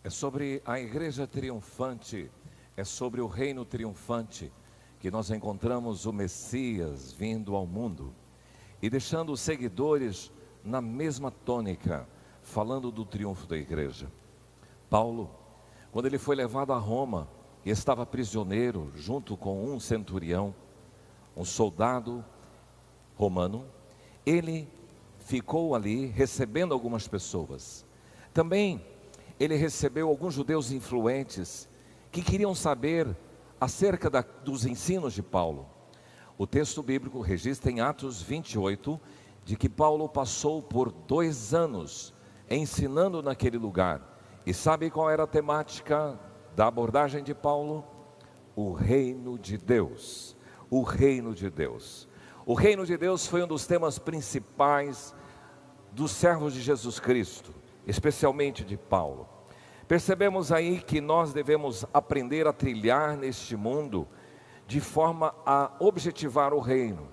É sobre a igreja triunfante, é sobre o reino triunfante que nós encontramos o Messias vindo ao mundo e deixando os seguidores na mesma tônica, falando do triunfo da igreja. Paulo, quando ele foi levado a Roma e estava prisioneiro junto com um centurião, um soldado romano, ele ficou ali recebendo algumas pessoas. Também ele recebeu alguns judeus influentes que queriam saber acerca dos ensinos de Paulo. O texto bíblico registra em Atos 28 de que Paulo passou por 2 anos ensinando naquele lugar. E sabe qual era a temática da abordagem de Paulo? O reino de Deus. O reino de Deus. O reino de Deus foi um dos temas principais dos servos de Jesus Cristo, especialmente de Paulo. Percebemos aí que nós devemos aprender a trilhar neste mundo de forma a objetivar o reino.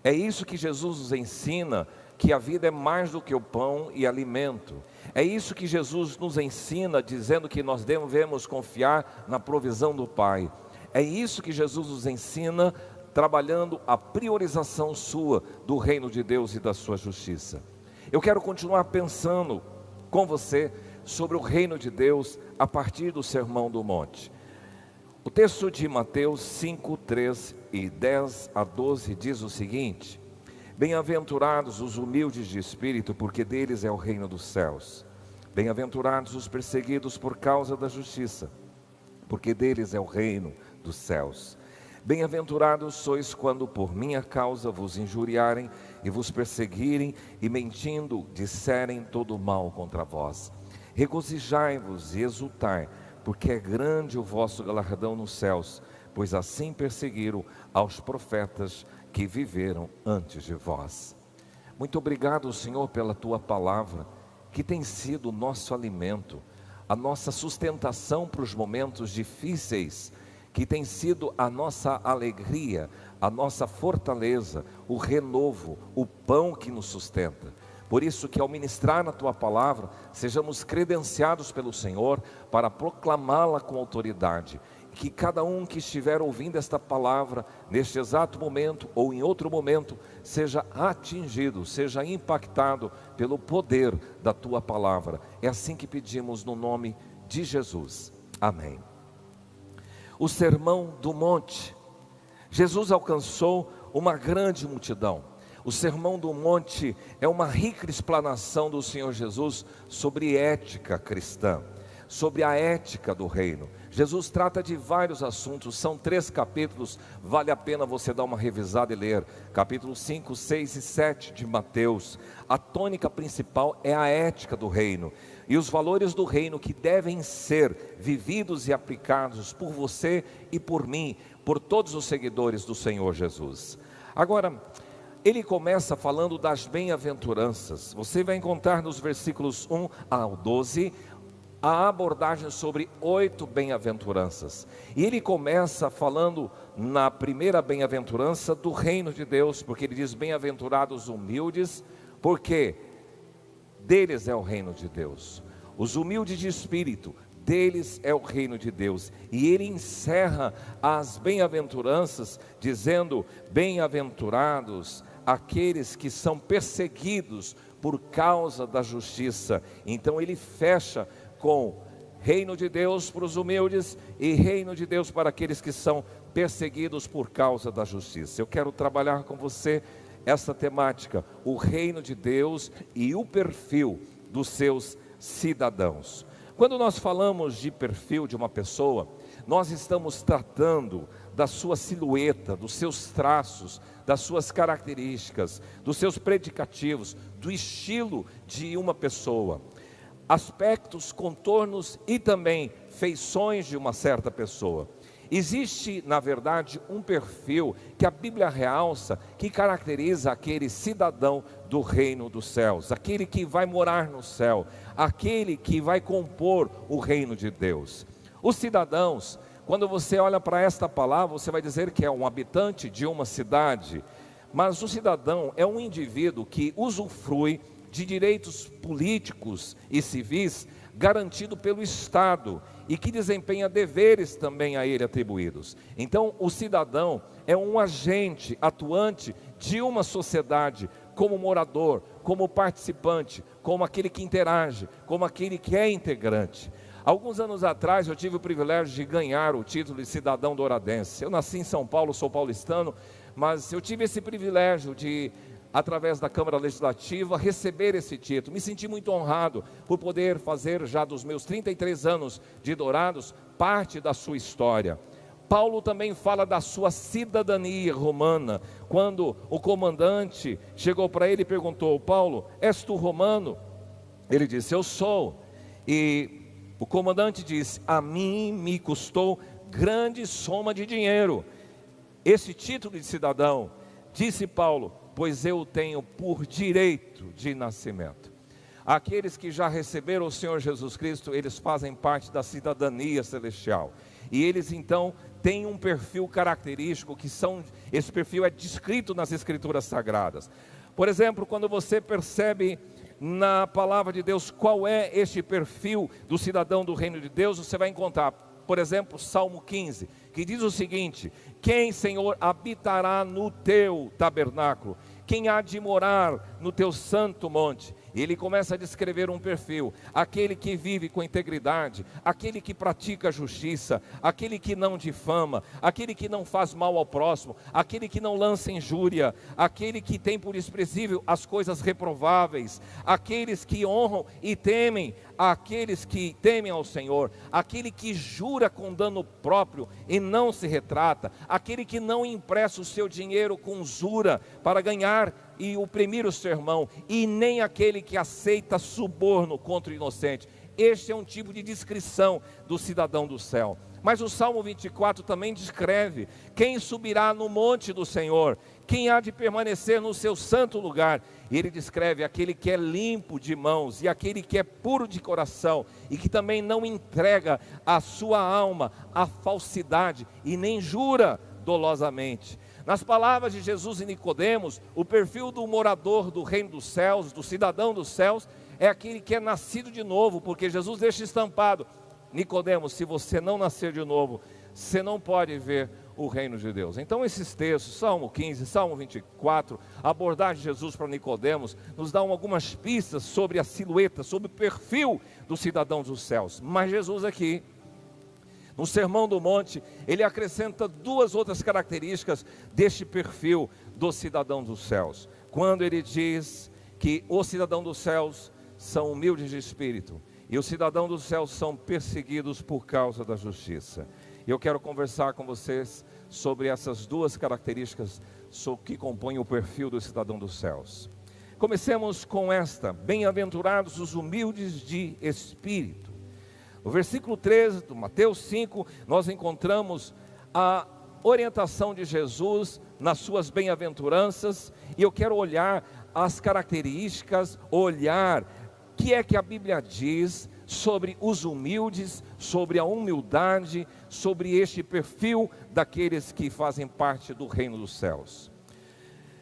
É isso que Jesus nos ensina, que a vida é mais do que o pão e alimento. É isso que Jesus nos ensina, dizendo que nós devemos confiar na provisão do Pai. É isso que Jesus nos ensina, trabalhando a priorização sua do reino de Deus e da sua justiça. Eu quero continuar pensando com você sobre o reino de Deus a partir do Sermão do Monte. O texto de Mateus 5, 3 e 10 a 12 diz o seguinte: Bem-aventurados os humildes de espírito, porque deles é o reino dos céus. Bem-aventurados os perseguidos por causa da justiça, porque deles é o reino dos céus. Bem-aventurados sois quando por minha causa vos injuriarem e vos perseguirem e mentindo disserem todo mal contra vós. Regozijai-vos e exultai, porque é grande o vosso galardão nos céus, pois assim perseguiram aos profetas que viveram antes de vós. Muito obrigado, Senhor, pela tua palavra, que tem sido o nosso alimento, a nossa sustentação para os momentos difíceis, que tem sido a nossa alegria, a nossa fortaleza, o renovo, o pão que nos sustenta. Por isso que ao ministrar na Tua palavra, sejamos credenciados pelo Senhor para proclamá-la com autoridade. Que cada um que estiver ouvindo esta palavra, neste exato momento ou em outro momento, seja atingido, seja impactado pelo poder da Tua palavra. É assim que pedimos no nome de Jesus. Amém. O Sermão do Monte. Jesus alcançou uma grande multidão. O Sermão do Monte é uma rica explanação do Senhor Jesus sobre ética cristã, sobre a ética do reino. Jesus trata de vários assuntos, são 3 capítulos, vale a pena você dar uma revisada e ler. Capítulos 5, 6 e 7 de Mateus. A tônica principal é a ética do reino e os valores do reino que devem ser vividos e aplicados por você e por mim, por todos os seguidores do Senhor Jesus. Agora, ele começa falando das bem-aventuranças. Você vai encontrar nos versículos 1 ao 12 a abordagem sobre 8 bem-aventuranças. E ele começa falando na primeira bem-aventurança do reino de Deus, porque ele diz: bem-aventurados humildes, porque deles é o reino de Deus. Os humildes de espírito, deles é o reino de Deus. E ele encerra as bem-aventuranças dizendo: bem-aventurados aqueles que são perseguidos por causa da justiça. Então ele fecha com reino de Deus para os humildes e reino de Deus para aqueles que são perseguidos por causa da justiça. Eu quero trabalhar com você essa temática, o reino de Deus e o perfil dos seus cidadãos. Quando nós falamos de perfil de uma pessoa, nós estamos tratando da sua silhueta, dos seus traços, das suas características, dos seus predicativos, do estilo de uma pessoa, aspectos, contornos e também feições de uma certa pessoa. Existe, na verdade, um perfil que a Bíblia realça, que caracteriza aquele cidadão do reino dos céus, aquele que vai morar no céu, aquele que vai compor o reino de Deus. Os cidadãos, quando você olha para esta palavra, você vai dizer que é um habitante de uma cidade, mas o cidadão é um indivíduo que usufrui de direitos políticos e civis garantido pelo Estado e que desempenha deveres também a ele atribuídos. Então, o cidadão é um agente atuante de uma sociedade, como morador, como participante, como aquele que interage, como aquele que é integrante. Alguns anos atrás eu tive o privilégio de ganhar o título de cidadão douradense. Eu nasci em São Paulo, sou paulistano, mas eu tive esse privilégio de, através da Câmara Legislativa, receber esse título. Me senti muito honrado por poder fazer, já dos meus 33 anos de Dourados, parte da sua história. Paulo também fala da sua cidadania romana, quando o comandante chegou para ele e perguntou: Paulo, és tu romano? Ele disse: eu sou. E o comandante disse: a mim me custou grande soma de dinheiro esse título de cidadão, disse Paulo, pois eu tenho por direito de nascimento. Aqueles que já receberam o Senhor Jesus Cristo, eles fazem parte da cidadania celestial. E eles então têm um perfil característico, esse perfil é descrito nas Escrituras Sagradas. Por exemplo, quando você percebe na palavra de Deus qual é este perfil do cidadão do reino de Deus, você vai encontrar, por exemplo, Salmo 15, que diz o seguinte: quem, Senhor, habitará no teu tabernáculo? Quem há de morar no teu santo monte? E ele começa a descrever um perfil: aquele que vive com integridade, aquele que pratica a justiça, aquele que não difama, aquele que não faz mal ao próximo, aquele que não lança injúria, aquele que tem por desprezível as coisas reprováveis, aqueles que honram e temem, aqueles que temem ao Senhor, aquele que jura com dano próprio e não se retrata, aquele que não empresta o seu dinheiro com usura para ganhar e oprimir o seu irmão, e nem aquele que aceita suborno contra o inocente. Este é um tipo de descrição do cidadão do céu. Mas o Salmo 24 também descreve: quem subirá no monte do Senhor? Quem há de permanecer no seu santo lugar? E ele descreve aquele que é limpo de mãos e aquele que é puro de coração e que também não entrega a sua alma à falsidade e nem jura dolosamente. Nas palavras de Jesus e Nicodemos, o perfil do morador do reino dos céus, do cidadão dos céus, é aquele que é nascido de novo, porque Jesus deixa estampado: Nicodemos, se você não nascer de novo, você não pode ver o reino de Deus. Então esses textos, Salmo 15, Salmo 24, a abordagem de Jesus para Nicodemos, nos dão algumas pistas sobre a silhueta, sobre o perfil do cidadão dos céus. Mas Jesus aqui, no Sermão do Monte, ele acrescenta duas outras características deste perfil do cidadão dos céus. Quando ele diz que os cidadãos dos céus são humildes de espírito e os cidadãos dos céus são perseguidos por causa da justiça. E eu quero conversar com vocês sobre essas duas características que compõem o perfil do cidadão dos céus. Comecemos com esta: bem-aventurados os humildes de espírito. No versículo 13 do Mateus 5, nós encontramos a orientação de Jesus nas suas bem-aventuranças, e eu quero olhar as características, olhar o que é que a Bíblia diz sobre os humildes, sobre a humildade, sobre este perfil daqueles que fazem parte do reino dos céus.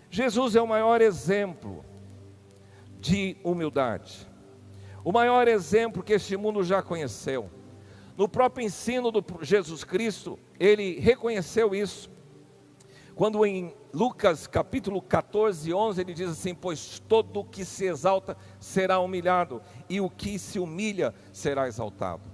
Jesus é o maior exemplo de humildade, o maior exemplo que este mundo já conheceu. No próprio ensino de Jesus Cristo, ele reconheceu isso, quando em Lucas capítulo 14, 11, ele diz assim: pois todo o que se exalta será humilhado, e o que se humilha será exaltado.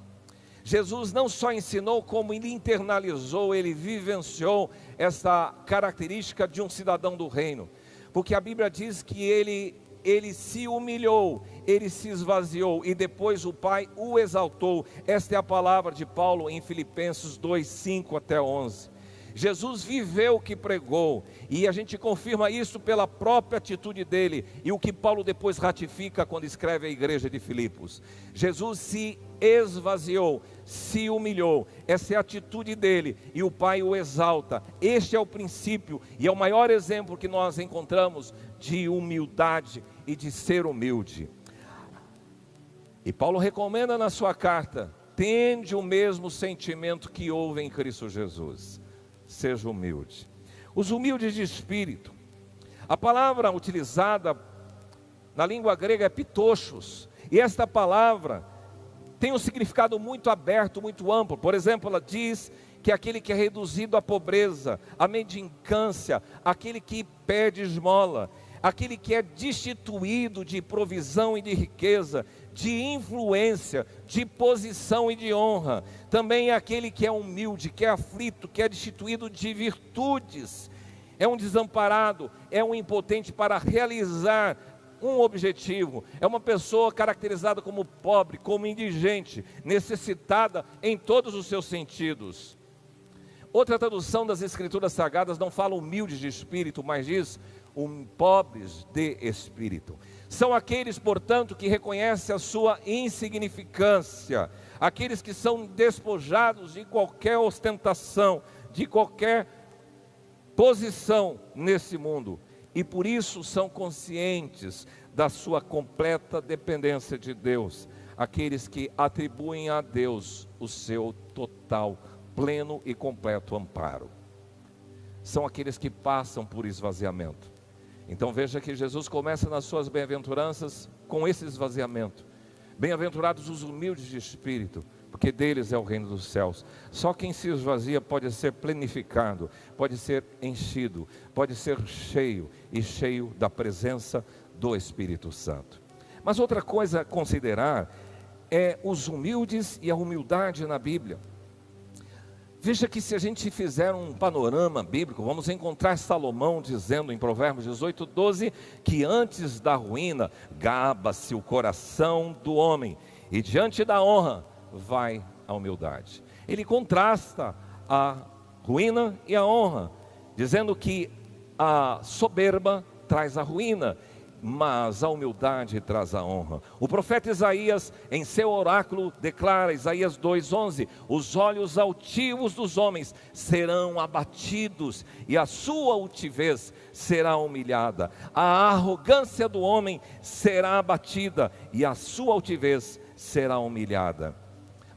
Jesus não só ensinou, como ele internalizou, ele vivenciou essa característica de um cidadão do reino, porque a Bíblia diz que ele se humilhou, ele se esvaziou, e depois o Pai o exaltou. Esta é a palavra de Paulo em Filipenses 2, 5 até 11. Jesus viveu o que pregou, e a gente confirma isso pela própria atitude dele, e o que Paulo depois ratifica quando escreve à igreja de Filipos. Jesus se esvaziou, se humilhou, essa é a atitude dele, e o Pai o exalta. Este é o princípio, e é o maior exemplo que nós encontramos de humildade e de ser humilde. E Paulo recomenda na sua carta: tende o mesmo sentimento que houve em Cristo Jesus. Seja humilde. Os humildes de espírito, a palavra utilizada na língua grega é pitochos, e esta palavra tem um significado muito aberto, muito amplo. Por exemplo, ela diz que aquele que é reduzido à pobreza, à mendicância, aquele que pede esmola, aquele que é destituído de provisão e de riqueza, de influência, de posição e de honra. Também é aquele que é humilde, que é aflito, que é destituído de virtudes. É um desamparado, é um impotente para realizar um objetivo. É uma pessoa caracterizada como pobre, como indigente, necessitada em todos os seus sentidos. Outra tradução das Escrituras Sagradas não fala humildes de espírito, mas diz pobres de espírito. São aqueles, portanto, que reconhecem a sua insignificância, aqueles que são despojados de qualquer ostentação, de qualquer posição nesse mundo, e por isso são conscientes da sua completa dependência de Deus, aqueles que atribuem a Deus o seu total, pleno e completo amparo. São aqueles que passam por esvaziamento. Então veja que Jesus começa nas suas bem-aventuranças com esse esvaziamento. Bem-aventurados os humildes de espírito, porque deles é o reino dos céus. Só quem se esvazia pode ser plenificado, pode ser enchido, pode ser cheio, e cheio da presença do Espírito Santo. Mas outra coisa a considerar é os humildes e a humildade na Bíblia. Veja que se a gente fizer um panorama bíblico, vamos encontrar Salomão dizendo em Provérbios 18:12, que antes da ruína gaba-se o coração do homem, e diante da honra vai a humildade. Ele contrasta a ruína e a honra, dizendo que a soberba traz a ruína, mas a humildade traz a honra. O profeta Isaías, em seu oráculo, declara, Isaías 2:11, os olhos altivos dos homens serão abatidos, e a sua altivez será humilhada. A arrogância do homem será abatida, e a sua altivez será humilhada.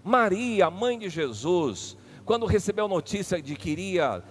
Maria, a mãe de Jesus, quando recebeu notícia de que iria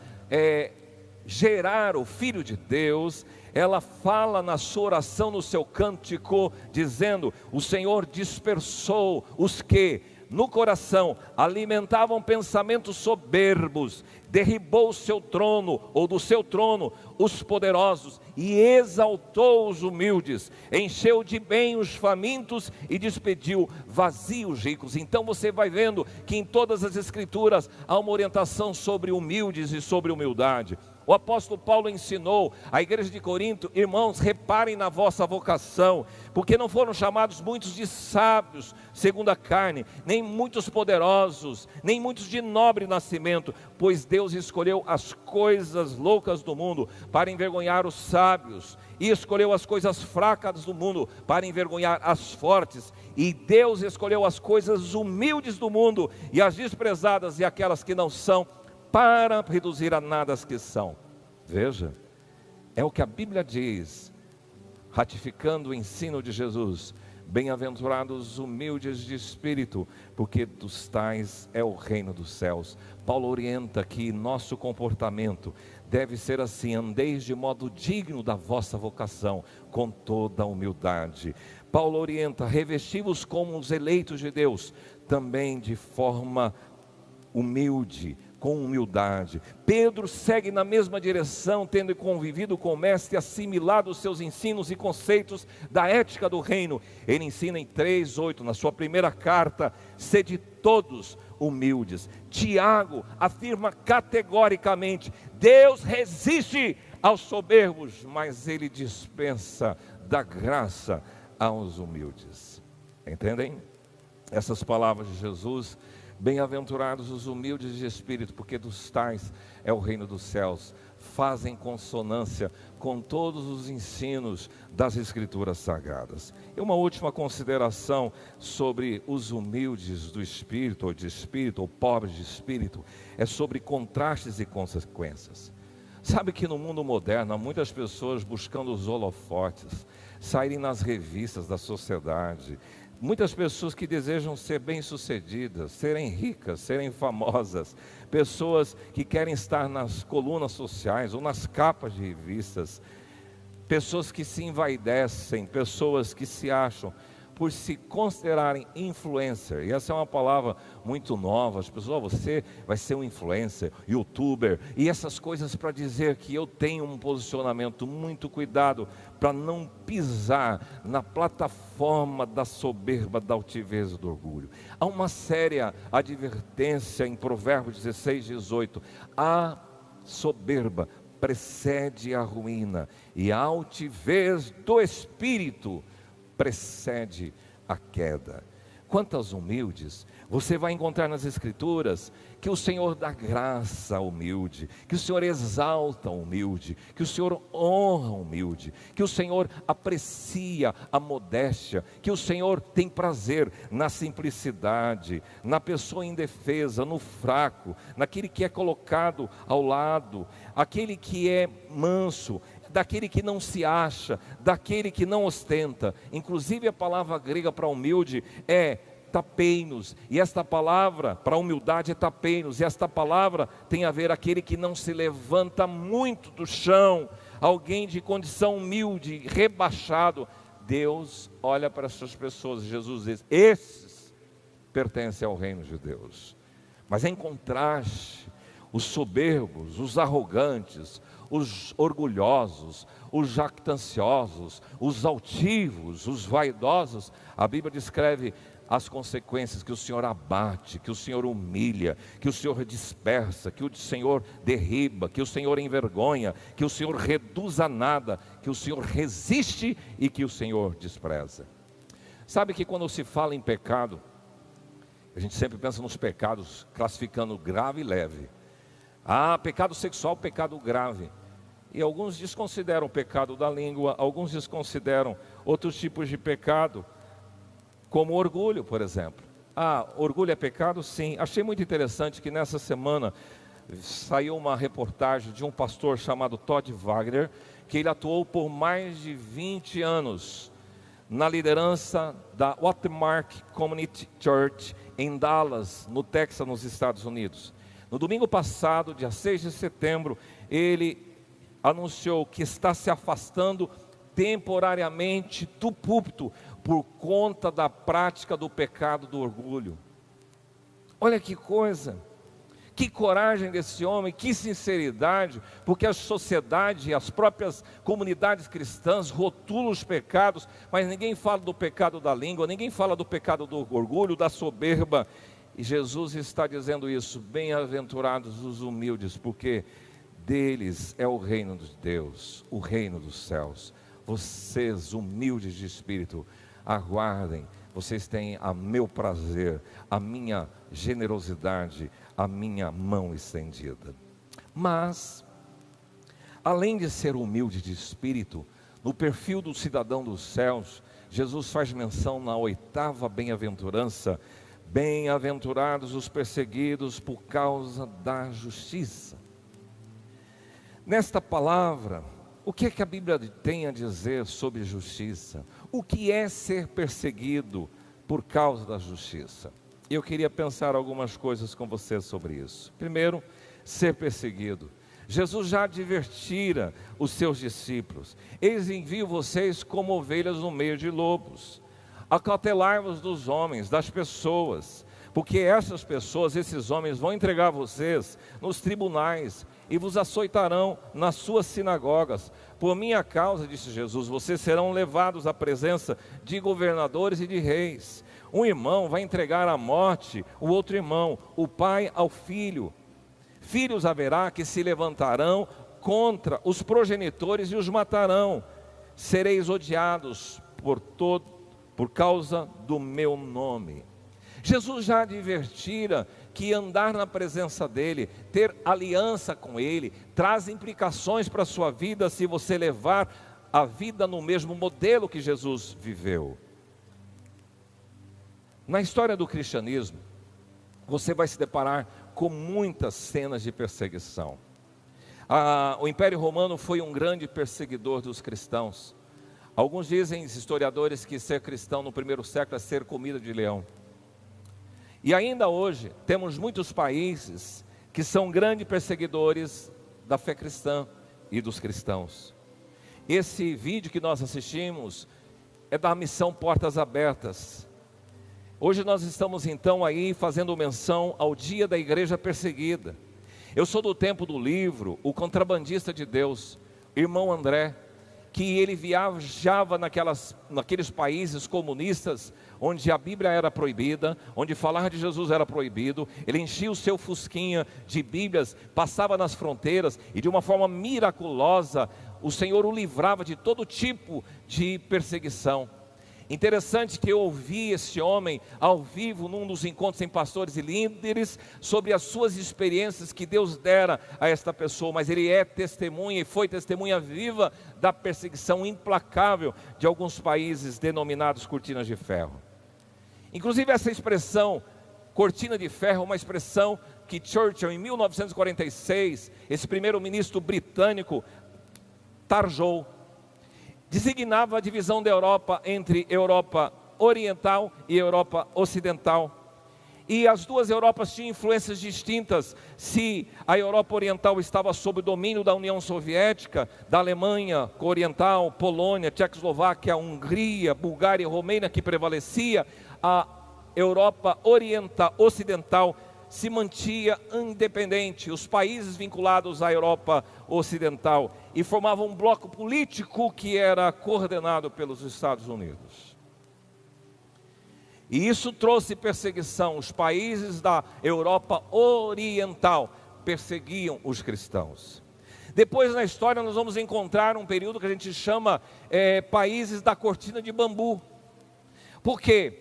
gerar o Filho de Deus, ela fala na sua oração, no seu cântico, dizendo: o Senhor dispersou os que no coração alimentavam pensamentos soberbos, derribou o seu trono, ou do seu trono, os poderosos, e exaltou os humildes, encheu de bem os famintos e despediu vazios os ricos. Então você vai vendo que em todas as Escrituras há uma orientação sobre humildes e sobre humildade. O apóstolo Paulo ensinou à igreja de Corinto: irmãos, reparem na vossa vocação, porque não foram chamados muitos de sábios segundo a carne, nem muitos poderosos, nem muitos de nobre nascimento, pois Deus escolheu as coisas loucas do mundo para envergonhar os sábios, e escolheu as coisas fracas do mundo para envergonhar as fortes, e Deus escolheu as coisas humildes do mundo e as desprezadas e aquelas que não são, para reduzir a nada as que são. Veja, é o que a Bíblia diz, ratificando o ensino de Jesus: bem-aventurados os humildes de espírito, porque dos tais é o reino dos céus. Paulo orienta que nosso comportamento deve ser assim: andeis de modo digno da vossa vocação, com toda a humildade. Paulo orienta: revesti-vos como os eleitos de Deus, também de forma humilde, com humildade. Pedro segue na mesma direção, tendo convivido com o mestre, assimilado os seus ensinos e conceitos da ética do reino. Ele ensina em 3:8, na sua primeira carta: sede todos humildes. Tiago afirma categoricamente: Deus resiste aos soberbos, mas Ele dispensa da graça aos humildes. Entendem? Essas palavras de Jesus: bem-aventurados os humildes de espírito, porque dos tais é o reino dos céus, fazem consonância com todos os ensinos das Escrituras Sagradas. E uma última consideração sobre os humildes do espírito, ou de espírito, ou pobres de espírito, é sobre contrastes e consequências. Sabe que no mundo moderno há muitas pessoas buscando os holofotes, saírem nas revistas da sociedade. Muitas pessoas que desejam ser bem-sucedidas, serem ricas, serem famosas. Pessoas que querem estar nas colunas sociais ou nas capas de revistas. Pessoas que se envaidecem, pessoas que se acham. por se considerarem influencer. E essa é uma palavra muito nova. As pessoas, você vai ser um influencer, youtuber, e essas coisas para dizer que eu tenho um posicionamento. Muito cuidado para não pisar na plataforma da soberba, da altivez e do orgulho. Há uma séria advertência em Provérbios 16, 18. A soberba precede a ruína, e a altivez do espírito precede a queda. Quantas humildes você vai encontrar nas Escrituras, que o Senhor dá graça ao humilde, que o Senhor exalta o humilde, que o Senhor honra o humilde, que o Senhor aprecia a modéstia, que o Senhor tem prazer na simplicidade, na pessoa indefesa, no fraco, naquele que é colocado ao lado, aquele que é manso, daquele que não se acha, daquele que não ostenta. Inclusive a palavra grega para humilde é tapeinos, e esta palavra para humildade é tapeinos, e esta palavra tem a ver aquele que não se levanta muito do chão, alguém de condição humilde, rebaixado. Deus olha para essas pessoas, Jesus diz: esses pertencem ao reino de Deus. Mas em contraste, os soberbos, os arrogantes, os orgulhosos, os jactanciosos, os altivos, os vaidosos, a Bíblia descreve as consequências: que o Senhor abate, que o Senhor humilha, que o Senhor dispersa, que o Senhor derriba, que o Senhor envergonha, que o Senhor reduz a nada, que o Senhor resiste e que o Senhor despreza. Sabe que quando se fala em pecado, a gente sempre pensa nos pecados, classificando grave e leve. Pecado sexual, pecado grave. E alguns desconsideram o pecado da língua, alguns desconsideram outros tipos de pecado, como orgulho, por exemplo. Orgulho é pecado? Sim. Achei muito interessante que nessa semana saiu uma reportagem de um pastor chamado Todd Wagner, que ele atuou por mais de 20 anos na liderança da Watermark Community Church em Dallas, no Texas, nos Estados Unidos. No domingo passado, dia 6 de setembro, ele anunciou que está se afastando temporariamente do púlpito por conta da prática do pecado do orgulho. Olha que coisa, que coragem desse homem, que sinceridade, porque a sociedade e as próprias comunidades cristãs rotulam os pecados, mas ninguém fala do pecado da língua, ninguém fala do pecado do orgulho, da soberba. E Jesus está dizendo isso: bem-aventurados os humildes, porque deles é o reino de Deus, o reino dos céus. Vocês, humildes de espírito, aguardem, vocês têm a meu prazer, a minha generosidade, a minha mão estendida. Mas, além de ser humilde de espírito, no perfil do cidadão dos céus, Jesus faz menção na 8ª bem-aventurança: bem-aventurados os perseguidos por causa da justiça. Nesta palavra, o que é que a Bíblia tem a dizer sobre justiça? O que é ser perseguido por causa da justiça? Eu queria pensar algumas coisas com você sobre isso. Primeiro, ser perseguido. Jesus já advertira os seus discípulos: eis envio vocês como ovelhas no meio de lobos. Acautelai-vos dos homens, das pessoas, porque essas pessoas, esses homens vão entregar vocês nos tribunais e vos açoitarão nas suas sinagogas. Por minha causa, disse Jesus, vocês serão levados à presença de governadores e de reis. Um irmão vai entregar à morte o outro irmão, o pai ao filho. Filhos haverá que se levantarão contra os progenitores e os matarão. Sereis odiados por causa do meu nome. Jesus já advertira que andar na presença dele, ter aliança com ele, traz implicações para a sua vida se você levar a vida no mesmo modelo que Jesus viveu. Na história do cristianismo, você vai se deparar com muitas cenas de perseguição. O Império Romano foi um grande perseguidor dos cristãos. Alguns dizem, historiadores, que ser cristão no primeiro século é ser comida de leão. E ainda hoje, temos muitos países que são grandes perseguidores da fé cristã e dos cristãos. Esse vídeo que nós assistimos é da missão Portas Abertas. Hoje nós estamos então aí fazendo menção ao dia da igreja perseguida. Eu sou do tempo do livro O Contrabandista de Deus, irmão André, que ele viajava naqueles países comunistas, onde a Bíblia era proibida, onde falar de Jesus era proibido. Ele enchia o seu fusquinha de Bíblias, passava nas fronteiras, e de uma forma miraculosa, o Senhor o livrava de todo tipo de perseguição. Interessante que eu ouvi esse homem ao vivo num dos encontros em pastores e líderes sobre as suas experiências que Deus dera a esta pessoa, mas ele é testemunha e foi testemunha viva da perseguição implacável de alguns países denominados cortinas de ferro. Inclusive essa expressão cortina de ferro é uma expressão que Churchill, em 1946, esse primeiro-ministro britânico, tarjou. Designava a divisão da Europa entre Europa Oriental e Europa Ocidental. E as duas Europas tinham influências distintas. Se a Europa Oriental estava sob o domínio da União Soviética, da Alemanha Oriental, Polônia, Tchecoslováquia, Hungria, Bulgária e Romênia que prevalecia, a Europa Ocidental se mantinha independente, os países vinculados à Europa Ocidental, e formavam um bloco político que era coordenado pelos Estados Unidos. E isso trouxe perseguição. Os países da Europa Oriental perseguiam os cristãos. Depois na história nós vamos encontrar um período que a gente chama países da cortina de bambu. Por quê?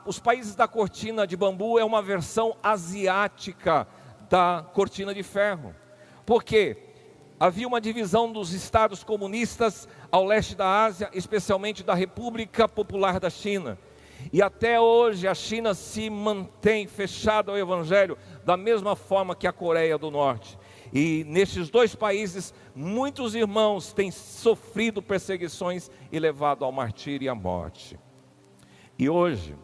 Os países da cortina de bambu é uma versão asiática da cortina de ferro. Por quê? Havia uma divisão dos estados comunistas ao leste da Ásia, especialmente da República Popular da China. E até hoje a China se mantém fechada ao Evangelho, da mesma forma que a Coreia do Norte. E nestes dois países, muitos irmãos têm sofrido perseguições e levado ao martírio e à morte. E hoje,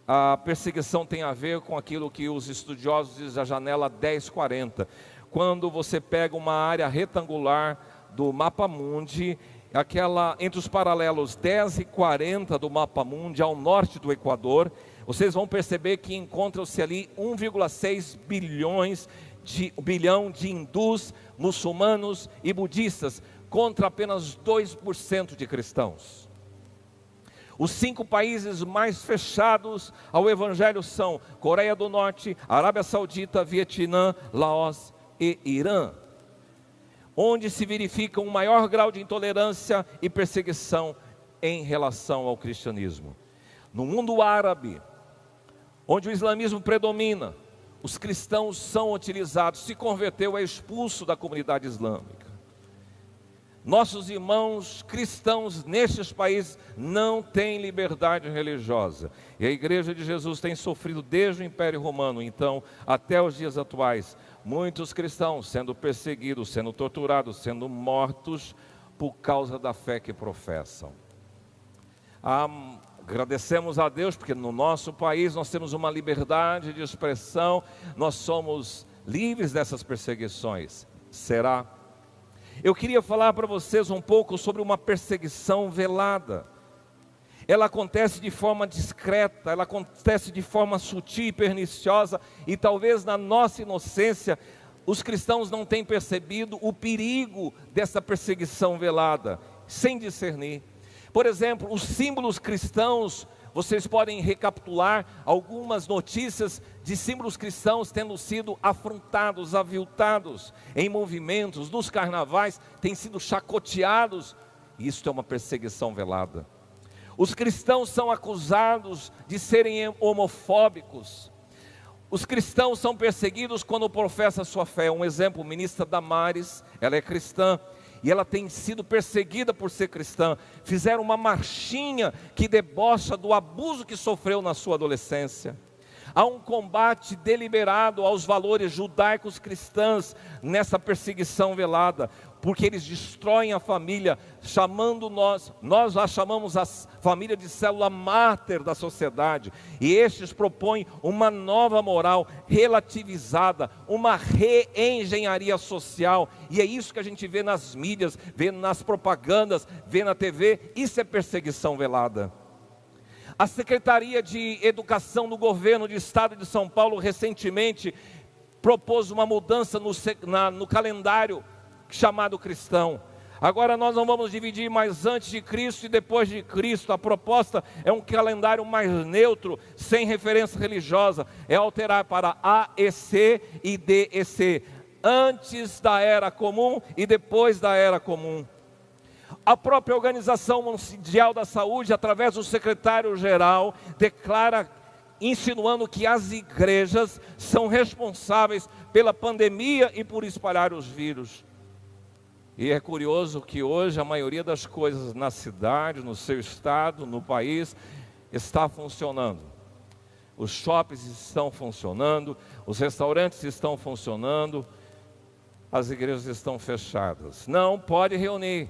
a perseguição tem a ver com aquilo que os estudiosos dizem a janela 1040. Quando você pega uma área retangular do mapa mundi, aquela entre os paralelos 10 e 40 do mapa mundi, ao norte do Equador, vocês vão perceber que encontram-se ali 1,6 bilhão de hindus, muçulmanos e budistas, contra apenas 2% de cristãos. Os 5 países mais fechados ao Evangelho são Coreia do Norte, Arábia Saudita, Vietnã, Laos e Irã, onde se verifica um maior grau de intolerância e perseguição em relação ao cristianismo. No mundo árabe, onde o islamismo predomina, os cristãos são utilizados. Se converteu, é expulso da comunidade islâmica. Nossos irmãos cristãos nestes países não têm liberdade religiosa. E a Igreja de Jesus tem sofrido desde o Império Romano, então, até os dias atuais, muitos cristãos sendo perseguidos, sendo torturados, sendo mortos por causa da fé que professam. Agradecemos a Deus porque no nosso país nós temos uma liberdade de expressão, nós somos livres dessas perseguições. Será? Eu queria falar para vocês um pouco sobre uma perseguição velada. Ela acontece de forma discreta, ela acontece de forma sutil e perniciosa, e talvez na nossa inocência, os cristãos não tenham percebido o perigo dessa perseguição velada, sem discernir. Por exemplo, os símbolos cristãos, vocês podem recapitular algumas notícias de símbolos cristãos tendo sido afrontados, aviltados em movimentos, nos carnavais, têm sido chacoteados. Isso é uma perseguição velada. Os cristãos são acusados de serem homofóbicos. Os cristãos são perseguidos quando professam a sua fé. Um exemplo, a ministra Damares, ela é cristã, e ela tem sido perseguida por ser cristã. Fizeram uma marchinha que debocha do abuso que sofreu na sua adolescência. Há um combate deliberado aos valores judaicos cristãos nessa perseguição velada. porque eles destroem a família, nós a chamamos a família de célula máter da sociedade, e estes propõem uma nova moral relativizada, uma reengenharia social, e é isso que a gente vê nas mídias, vê nas propagandas, vê na TV. Isso é perseguição velada. A Secretaria de Educação do Governo do Estado de São Paulo recentemente propôs uma mudança no calendário chamado cristão. Agora nós não vamos dividir mais antes de Cristo e depois de Cristo. A proposta é um calendário mais neutro, sem referência religiosa. É alterar para AEC e DEC, antes da Era Comum e depois da Era Comum. A própria Organização Mundial da Saúde, através do secretário-geral, declara, insinuando que as igrejas são responsáveis pela pandemia e por espalhar os vírus. E é curioso que hoje a maioria das coisas na cidade, no seu estado, no país, está funcionando. Os shoppings estão funcionando, os restaurantes estão funcionando, as igrejas estão fechadas. Não pode reunir.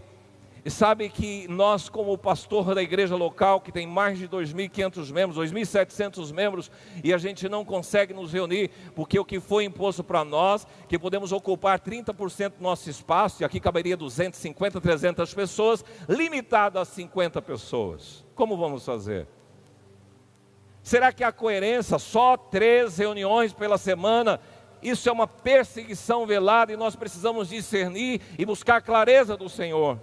E sabe que nós, como pastor da igreja local, que tem mais de 2.500 membros, 2.700 membros, e a gente não consegue nos reunir, porque o que foi imposto para nós, que podemos ocupar 30% do nosso espaço, e aqui caberia 250, 300 pessoas, limitado a 50 pessoas. Como vamos fazer? Será que a coerência, só 3 reuniões pela semana, isso é uma perseguição velada, e nós precisamos discernir e buscar clareza do Senhor?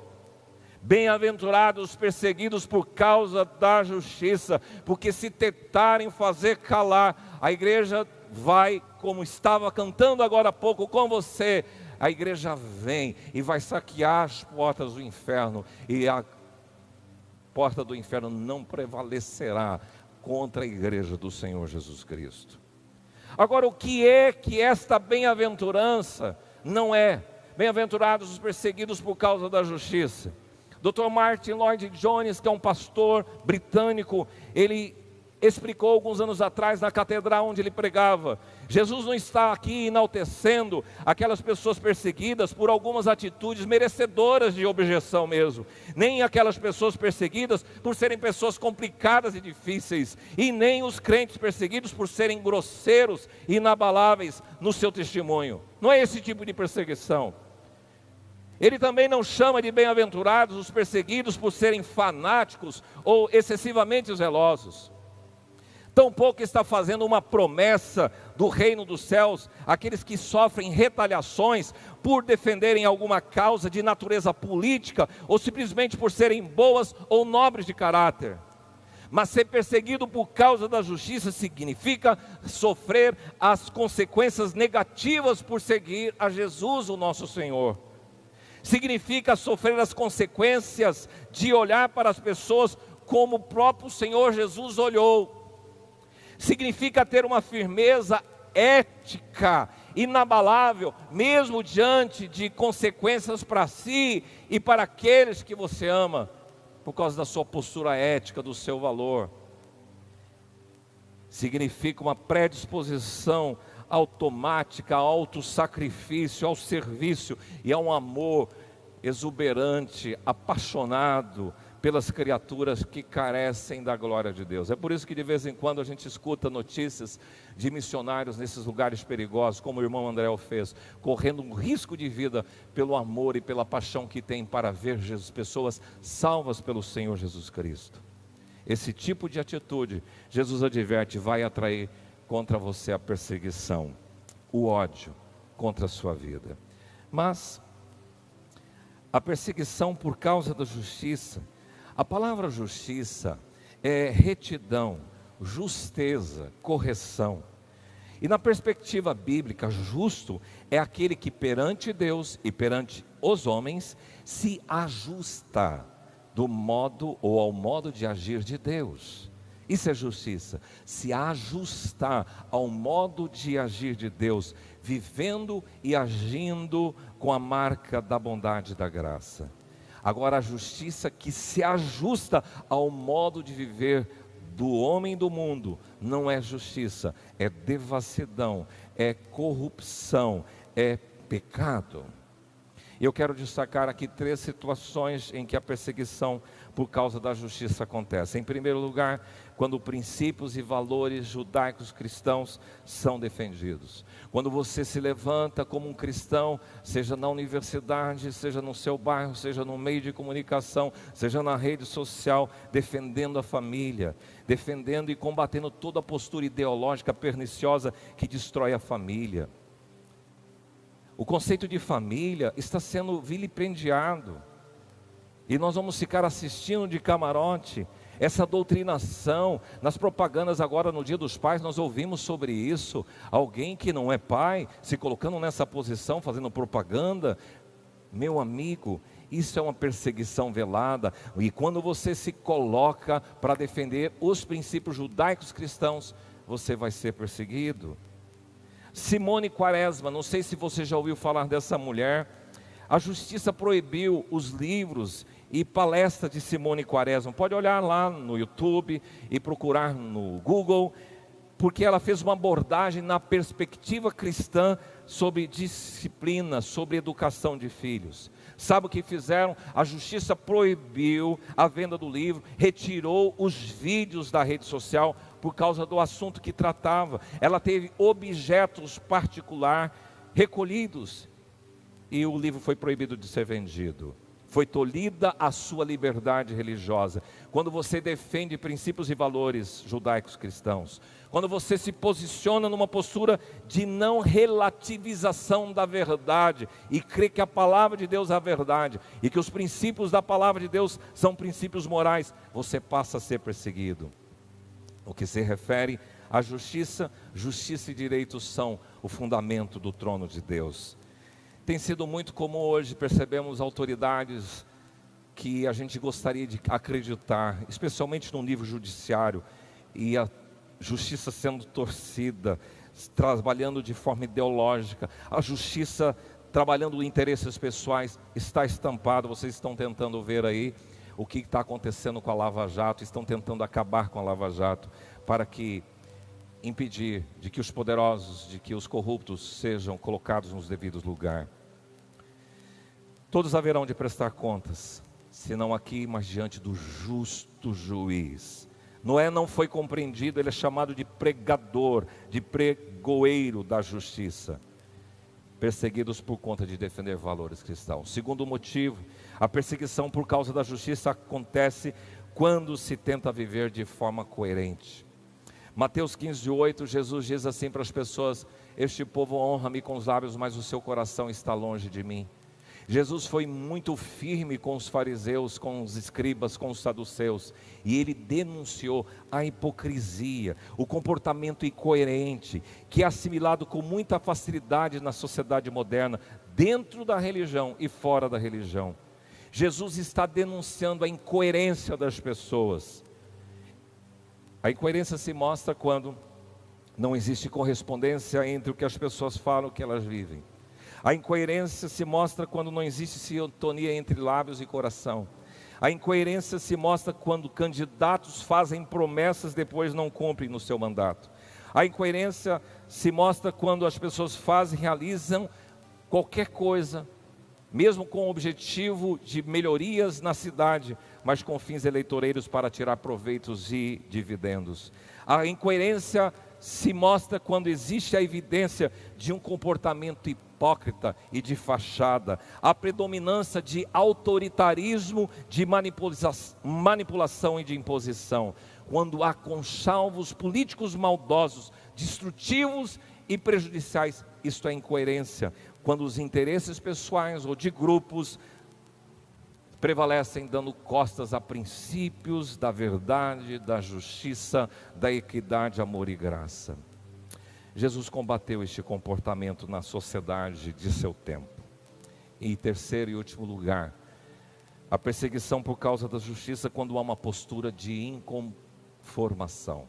Bem-aventurados os perseguidos por causa da justiça, porque se tentarem fazer calar, a igreja vai, como estava cantando agora há pouco com você, a igreja vem e vai saquear as portas do inferno, e a porta do inferno não prevalecerá contra a igreja do Senhor Jesus Cristo. Agora, o que é que esta bem-aventurança não é? Bem-aventurados os perseguidos por causa da justiça. Dr. Martin Lloyd-Jones, que é um pastor britânico, ele explicou alguns anos atrás na catedral onde ele pregava: Jesus não está aqui enaltecendo aquelas pessoas perseguidas por algumas atitudes merecedoras de objeção mesmo, nem aquelas pessoas perseguidas por serem pessoas complicadas e difíceis, e nem os crentes perseguidos por serem grosseiros e inabaláveis no seu testemunho. Não é esse tipo de perseguição. Ele também não chama de bem-aventurados os perseguidos por serem fanáticos ou excessivamente zelosos. Tampouco está fazendo uma promessa do reino dos céus àqueles que sofrem retaliações por defenderem alguma causa de natureza política ou simplesmente por serem boas ou nobres de caráter. Mas ser perseguido por causa da justiça significa sofrer as consequências negativas por seguir a Jesus, o nosso Senhor. Significa sofrer as consequências de olhar para as pessoas como o próprio Senhor Jesus olhou. Significa ter uma firmeza ética inabalável, mesmo diante de consequências para si e para aqueles que você ama, por causa da sua postura ética, do seu valor. Significa uma predisposição automática, ao autossacrifício, ao serviço e a um amor exuberante, apaixonado pelas criaturas que carecem da glória de Deus. É por isso que de vez em quando a gente escuta notícias de missionários nesses lugares perigosos, como o irmão André fez, correndo um risco de vida pelo amor e pela paixão que tem para ver pessoas salvas pelo Senhor Jesus Cristo. Esse tipo de atitude, Jesus adverte, vai atrair contra você a perseguição, o ódio contra a sua vida. Mas a perseguição por causa da justiça, a palavra justiça é retidão, justeza, correção. E na perspectiva bíblica, justo é aquele que perante Deus e perante os homens se ajusta do modo ou ao modo de agir de Deus. Isso é justiça, se ajustar ao modo de agir de Deus, vivendo e agindo com a marca da bondade e da graça. Agora, a justiça que se ajusta ao modo de viver do homem do mundo, não é justiça, é devassidão, é corrupção, é pecado. E eu quero destacar aqui 3 situações em que a perseguição por causa da justiça acontece. Em primeiro lugar, quando princípios e valores judaicos cristãos são defendidos. Quando você se levanta como um cristão, seja na universidade, seja no seu bairro, seja no meio de comunicação, seja na rede social, defendendo a família, defendendo e combatendo toda a postura ideológica perniciosa que destrói a família. O conceito de família está sendo vilipendiado. E nós vamos ficar assistindo de camarote essa doutrinação. Nas propagandas agora no Dia dos Pais nós ouvimos sobre isso. Alguém que não é pai se colocando nessa posição, fazendo propaganda. Meu amigo, isso é uma perseguição velada. E quando você se coloca para defender os princípios judaicos cristãos, você vai ser perseguido. Simone Quaresma, não sei se você já ouviu falar dessa mulher. A justiça proibiu os livros e palestras de Simone Quaresma. Pode olhar lá no YouTube e procurar no Google, porque ela fez uma abordagem na perspectiva cristã sobre disciplina, sobre educação de filhos. Sabe o que fizeram? A justiça proibiu a venda do livro, retirou os vídeos da rede social por causa do assunto que tratava. Ela teve objetos particulares recolhidos e o livro foi proibido de ser vendido. Foi tolhida a sua liberdade religiosa. Quando você defende princípios e valores judaicos cristãos, quando você se posiciona numa postura de não relativização da verdade e crê que a palavra de Deus é a verdade e que os princípios da palavra de Deus são princípios morais, você passa a ser perseguido. O que se refere à justiça, justiça e direitos são o fundamento do trono de Deus. Tem sido muito comum hoje, percebemos autoridades que a gente gostaria de acreditar, especialmente no nível judiciário, e a justiça sendo torcida, trabalhando de forma ideológica, a justiça trabalhando interesses pessoais, está estampado. Vocês estão tentando ver aí o que está acontecendo com a Lava Jato, estão tentando acabar com a Lava Jato, para que impedir de que os poderosos, de que os corruptos sejam colocados nos devidos lugares. Todos haverão de prestar contas, se não aqui, mas diante do justo juiz. Noé não foi compreendido, ele é chamado de pregador, de pregoeiro da justiça. Perseguidos por conta de defender valores cristãos. Segundo motivo, a perseguição por causa da justiça acontece quando se tenta viver de forma coerente. Mateus 15:8, Jesus diz assim para as pessoas: este povo honra-me com os lábios, mas o seu coração está longe de mim. Jesus foi muito firme com os fariseus, com os escribas, com os saduceus, e ele denunciou a hipocrisia, o comportamento incoerente, que é assimilado com muita facilidade na sociedade moderna, dentro da religião e fora da religião. Jesus está denunciando a incoerência das pessoas. A incoerência se mostra quando não existe correspondência entre o que as pessoas falam e o que elas vivem. A incoerência se mostra quando não existe sintonia entre lábios e coração. A incoerência se mostra quando candidatos fazem promessas e depois não cumprem no seu mandato. A incoerência se mostra quando as pessoas realizam qualquer coisa, mesmo com o objetivo de melhorias na cidade, mas com fins eleitoreiros para tirar proveitos e dividendos. A incoerência se mostra quando existe a evidência de um comportamento hipócrita e de fachada, a predominância de autoritarismo, de manipulação e de imposição, quando há conchavos políticos maldosos, destrutivos e prejudiciais. Isto é incoerência, quando os interesses pessoais ou de grupos prevalecem, dando costas a princípios da verdade, da justiça, da equidade, amor e graça. Jesus combateu este comportamento na sociedade de seu tempo. E em terceiro e último lugar, a perseguição por causa da justiça, quando há uma postura de inconformação.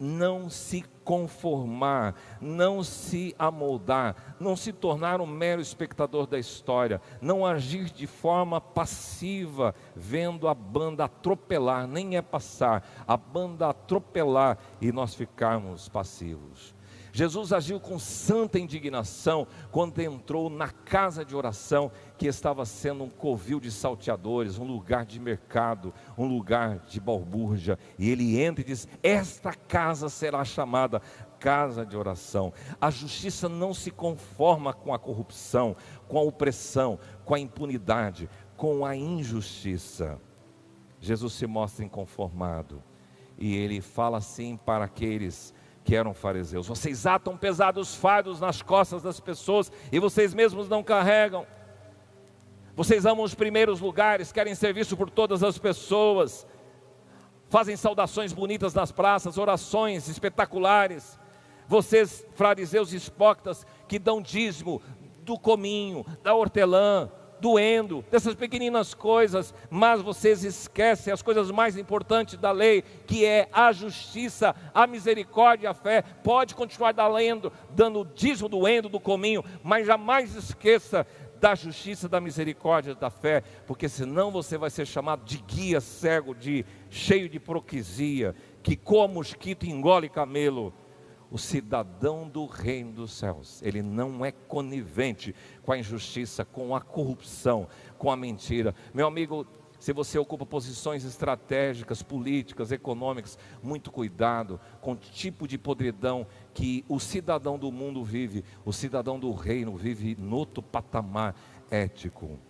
Não se conformar, não se amoldar, não se tornar um mero espectador da história, não agir de forma passiva, vendo a banda atropelar, nem é passar, a banda atropelar e nós ficarmos passivos. Jesus agiu com santa indignação quando entrou na casa de oração, que estava sendo um covil de salteadores, um lugar de mercado, um lugar de balbúrdia. E ele entra e diz: esta casa será chamada casa de oração. A justiça não se conforma com a corrupção, com a opressão, com a impunidade, com a injustiça. Jesus se mostra inconformado, e ele fala assim para aqueles que eram fariseus: vocês atam pesados fardos nas costas das pessoas e vocês mesmos não carregam. Vocês amam os primeiros lugares, querem ser vistos por todas as pessoas, fazem saudações bonitas nas praças, orações espetaculares. Vocês, fariseus hipócritas, que dão dízimo do cominho, da hortelã, doendo, dessas pequeninas coisas, mas vocês esquecem as coisas mais importantes da lei, que é a justiça, a misericórdia e a fé. Pode continuar dando dízimo do endo, do cominho, mas jamais esqueça da justiça, da misericórdia, da fé, porque senão você vai ser chamado de guia cego, cheio de hipocrisia, que como mosquito engole camelo. O cidadão do reino dos céus, ele não é conivente com a injustiça, com a corrupção, com a mentira. Meu amigo, se você ocupa posições estratégicas, políticas, econômicas, muito cuidado com o tipo de podridão que o cidadão do mundo vive. O cidadão do reino vive no outro patamar ético.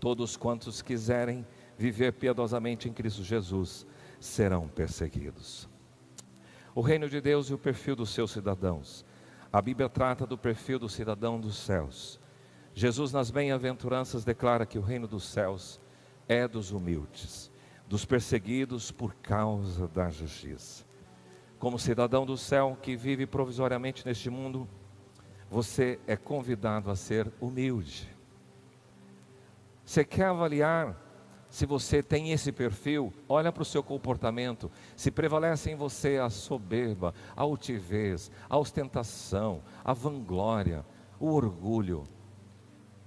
Todos quantos quiserem viver piedosamente em Cristo Jesus serão perseguidos. O reino de Deus e o perfil dos seus cidadãos. A Bíblia trata do perfil do cidadão dos céus. Jesus, nas bem-aventuranças, declara que o reino dos céus é dos humildes, dos perseguidos por causa da justiça. Como cidadão do céu que vive provisoriamente neste mundo, você é convidado a ser humilde. Você quer avaliar se você tem esse perfil? Olha para o seu comportamento. Se prevalece em você a soberba, a altivez, a ostentação, a vanglória, o orgulho,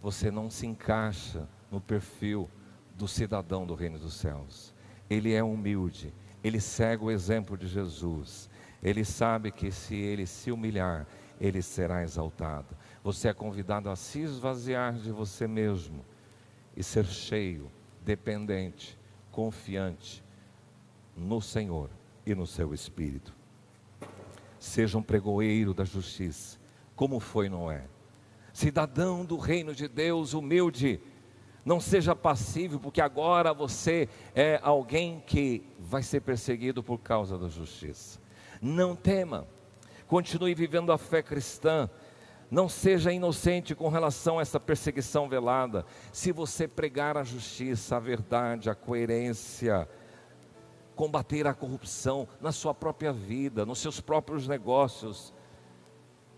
você não se encaixa no perfil do cidadão do reino dos céus. Ele é humilde, ele segue o exemplo de Jesus. Ele sabe que se ele se humilhar, ele será exaltado. Você é convidado a se esvaziar de você mesmo e ser cheio, dependente, confiante no Senhor e no seu Espírito. Seja um pregoeiro da justiça, como foi Noé. Cidadão do reino de Deus, humilde. Não seja passivo, porque agora você é alguém que vai ser perseguido por causa da justiça. Não tema, continue vivendo a fé cristã. Não seja inocente com relação a essa perseguição velada. Se você pregar a justiça, a verdade, a coerência, combater a corrupção na sua própria vida, nos seus próprios negócios,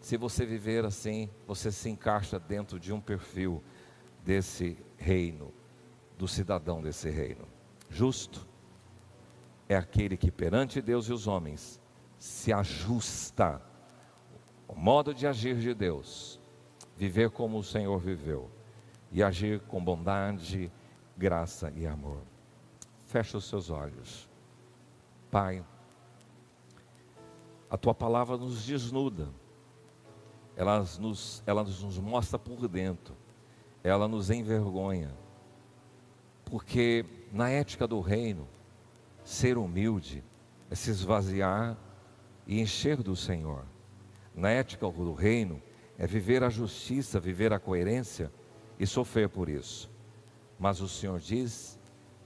se você viver assim, você se encaixa dentro de um perfil desse reino, do cidadão desse reino. Justo é aquele que perante Deus e os homens se ajusta o modo de agir de Deus, viver como o Senhor viveu e agir com bondade, graça e amor. Feche os seus olhos. Pai, a Tua palavra nos desnuda, ela nos mostra por dentro, ela nos envergonha, porque na ética do reino, ser humilde é se esvaziar e encher do Senhor. Na ética do reino, é viver a justiça, viver a coerência e sofrer por isso. Mas o Senhor diz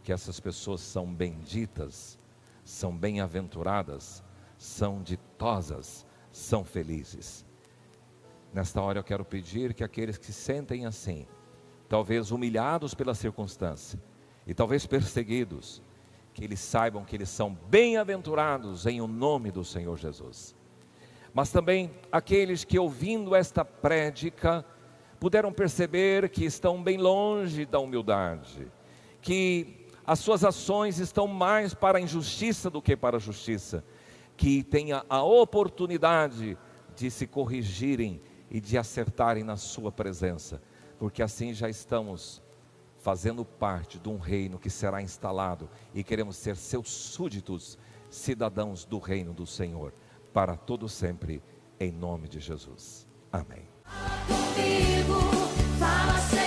que essas pessoas são benditas, são bem-aventuradas, são ditosas, são felizes. Nesta hora eu quero pedir que aqueles que se sentem assim, talvez humilhados pela circunstância e talvez perseguidos, que eles saibam que eles são bem-aventurados em o nome do Senhor Jesus. Mas também aqueles que ouvindo esta prédica puderam perceber que estão bem longe da humildade, que as suas ações estão mais para a injustiça do que para a justiça, que tenha a oportunidade de se corrigirem e de acertarem na sua presença, porque assim já estamos fazendo parte de um reino que será instalado e queremos ser seus súditos, cidadãos do reino do Senhor. para todo sempre, em nome de Jesus. Amém. Comigo, fala, Senhor.